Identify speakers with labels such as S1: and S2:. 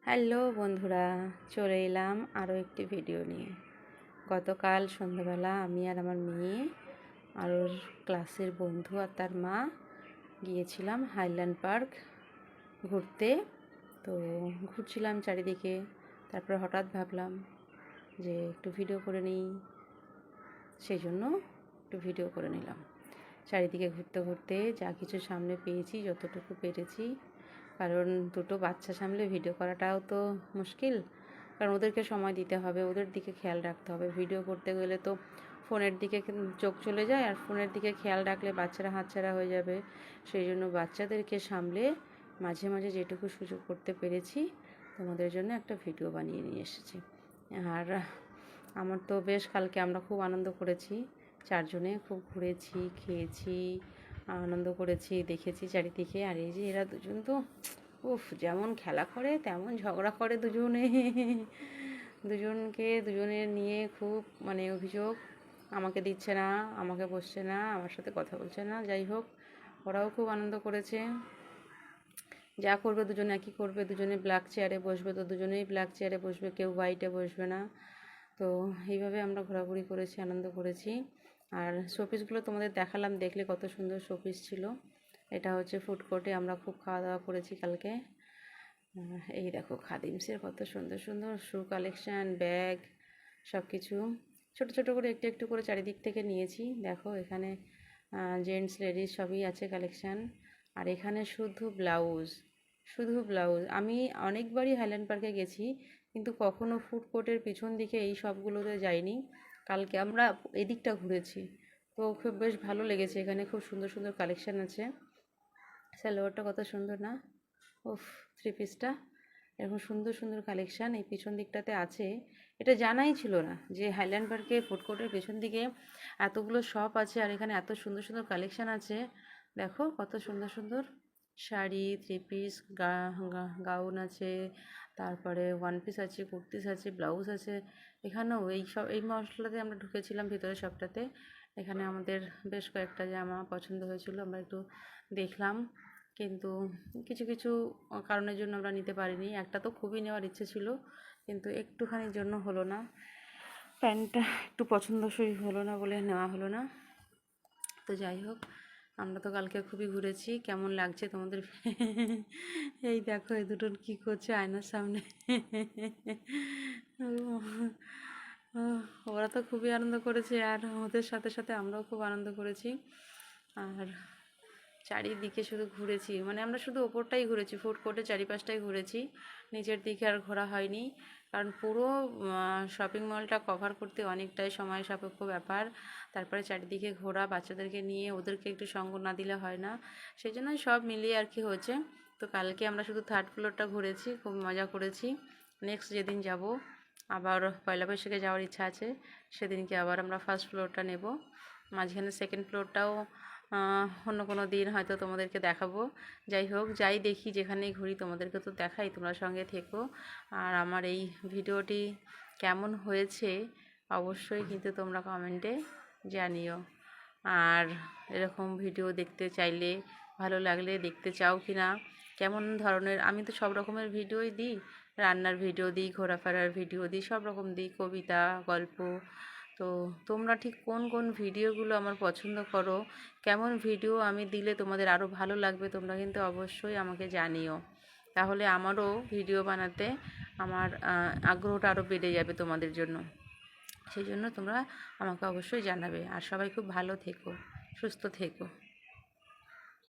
S1: Hello বন্ধুরা, চলে এলাম আরও একটি ভিডিও নিয়ে। গতকাল সন্ধ্যাবেলা আমি আর আমার মেয়ে আর ওর ক্লাসের বন্ধু আর তার মা গিয়েছিলাম হাইল্যান্ড পার্ক ঘুরতে। তো ঘুরছিলাম চারিদিকে, তারপর হঠাৎ ভাবলাম যে একটু ভিডিও করে নিই, সেই জন্য একটু ভিডিও করে নিলাম। চারিদিকে ঘুরতে ঘুরতে যা কিছু সামনে পেয়েছি, যতটুকু পেরেছি, কারণ দুটো বাচ্চা সামলে ভিডিও করাটাও তো মুশকিল, কারণ ওদেরকে সময় দিতে হবে, ওদের দিকে খেয়াল রাখতে হবে। ভিডিও করতে গেলে তো ফোনের দিকে চোখ চলে যায়, আর ফোনের দিকে খেয়াল রাখলে বাচ্চারা হাতছাড়া হয়ে যাবে। সেই জন্য বাচ্চাদেরকে সামলে মাঝে মাঝে যেটুকু সুযোগ করতে পেরেছি তোমাদের জন্য একটা ভিডিও বানিয়ে নিয়ে এসেছি। আর আমার তো বেশ কালকে আমরা খুব আনন্দ করেছি, চারজনে খুব ঘুরেছি, খেয়েছি, আনন্দ করেছি, দেখেছি চারিদিকে। আর এই যে এরা দুজন তো উফ, যেমন খেলা করে তেমন ঝগড়া করে দুজনে। দুজনের নিয়ে খুব অভিযোগ, আমাকে দিচ্ছে না, আমাকে বসছে না, আমার সাথে কথা বলছে না। যাই হোক, ওরাও খুব আনন্দ করেছে। যা করবে দুজনে একই করবে, দুজনে ব্ল্যাক চেয়ারে বসবে তো দুজনেই ব্ল্যাক চেয়ারে বসবে, কেউ হোয়াইটে বসবে না। তো এইভাবে আমরা ঘোরাঘুরি করেছি, আনন্দ করেছি। আর শোপিসগুলো তোমাদের দেখালাম, দেখলে কত সুন্দর শোপিস ছিল। এটা হচ্ছে ফুড কোর্টে আমরা খুব খাওয়া দাওয়া করেছি কালকে। এই দেখো খাদিমসের কত সুন্দর সুন্দর শু কালেকশান, ব্যাগ, সব কিছু ছোটো ছোটো করে একটু একটু করে চারিদিক থেকে নিয়েছি। দেখো এখানে জেন্টস লেডিস সবই আছে কালেকশান। আর এখানে শুধু ব্লাউজ। আমি অনেকবারই হাইল্যান্ড পার্কে গেছি, কিন্তু কখনো ফুড কোর্টের পিছন দিকে এই সবগুলোতে যাইনি। কালকে আমরা এদিকটা ঘুরেছি, তো খুব বেশ ভালো লেগেছে। এখানে খুব সুন্দর সুন্দর কালেকশান আছে। সালোয়ারটা কত সুন্দর না, উফ, থ্রি পিসটা এরকম সুন্দর সুন্দর কালেকশান এই পিছন দিকটাতে আছে। এটা জানাই ছিল না যে হাইল্যান্ড পার্কে ফুড কোর্টের পেছন দিকে এতগুলো শপ আছে, আর এখানে এত সুন্দর সুন্দর কালেকশান আছে। দেখো কত সুন্দর সুন্দর শাড়ি, থ্রি পিস, গাউন আছে, তারপরে ওয়ান পিস আছে, কুর্তিস আছে, ব্লাউজ আছে। এখানেও এই মশলাতে আমরা ঢুকেছিলাম ভিতরে শপটাতে। এখানে আমাদের বেশ কয়েকটা জামা পছন্দ হয়েছিল, আমরা একটু দেখলাম, কিন্তু কিছু কিছু কারণের জন্য আমরা নিতে পারিনি। একটা তো খুবই নেওয়ার ইচ্ছে ছিল, কিন্তু একটুখানির জন্য হলো না, প্যান্টটা একটু পছন্দসই হলো না বলে নেওয়া হলো না। তো যাই হোক, আমরা তো কালকে খুবই ঘুরেছি। কেমন লাগছে তোমাদের? এই দেখো এই দুটো কী করছে আয়নার সামনে। ওরা তো খুবই আনন্দ করেছে, আর ওদের সাথে সাথে আমরাও খুব আনন্দ করেছি। আর চারিদিকে শুধু ঘুরেছি, আমরা শুধু ওপরটাই ঘুরেছি, ফুড কোর্টের চারিপাশটাই ঘুরেছি, নিচের দিকে আর ঘোরা হয়নি। কারণ পুরো শপিং মলটা কভার করতে অনেকটাই সময় সাপেক্ষ ব্যাপার। তারপরে চারিদিকে ঘোরা, বাচ্চাদেরকে নিয়ে ওদেরকে একটু সঙ্গ না দিলে হয় না, সেই জন্যই সব মিলিয়ে আর কি হয়েছে। তো কালকে আমরা শুধু থার্ড ফ্লোরটা ঘুরেছি, খুব মজা করেছি। নেক্সট যেদিন যাব, আবার পয়লা বৈশাখে যাওয়ার ইচ্ছা আছে, সেদিনকে আবার আমরা ফার্স্ট ফ্লোরটা নেব। মাঝখানে সেকেন্ড ফ্লোরটাও অন্য কোনো দিন হয়তো তোমাদেরকে দেখাবো। যাই হোক, যাই দেখি, যেখানেই ঘুরি তোমাদেরকে তো দেখাই, তোমরা সঙ্গে থেকো। আর আমার এই ভিডিওটি কেমন হয়েছে অবশ্যই কিন্তু তোমরা কমেন্টে জানিও। আর এরকম ভিডিও দেখতে চাইলে, ভালো লাগলে দেখতে চাও কি না, কেমন ধরনের, আমি তো সব রকমের ভিডিওই দিই, রান্নার ভিডিও দিই, ঘোরাফেরার ভিডিও দিই, সব রকম দিই, কবিতা, গল্প। তো তোমরা ঠিক কোন কোন ভিডিওগুলো আমার পছন্দ করো, কেমন ভিডিও আমি দিলে তোমাদের আরও ভালো লাগবে, তোমরা কিন্তু অবশ্যই আমাকে জানিও। তাহলে আমারও ভিডিও বানাতে আমার আগ্রহটা আরও বেড়ে যাবে তোমাদের জন্য। সেই জন্য তোমরা আমাকে অবশ্যই জানাবে। আর সবাই খুব ভালো থেকো, সুস্থ থেকো।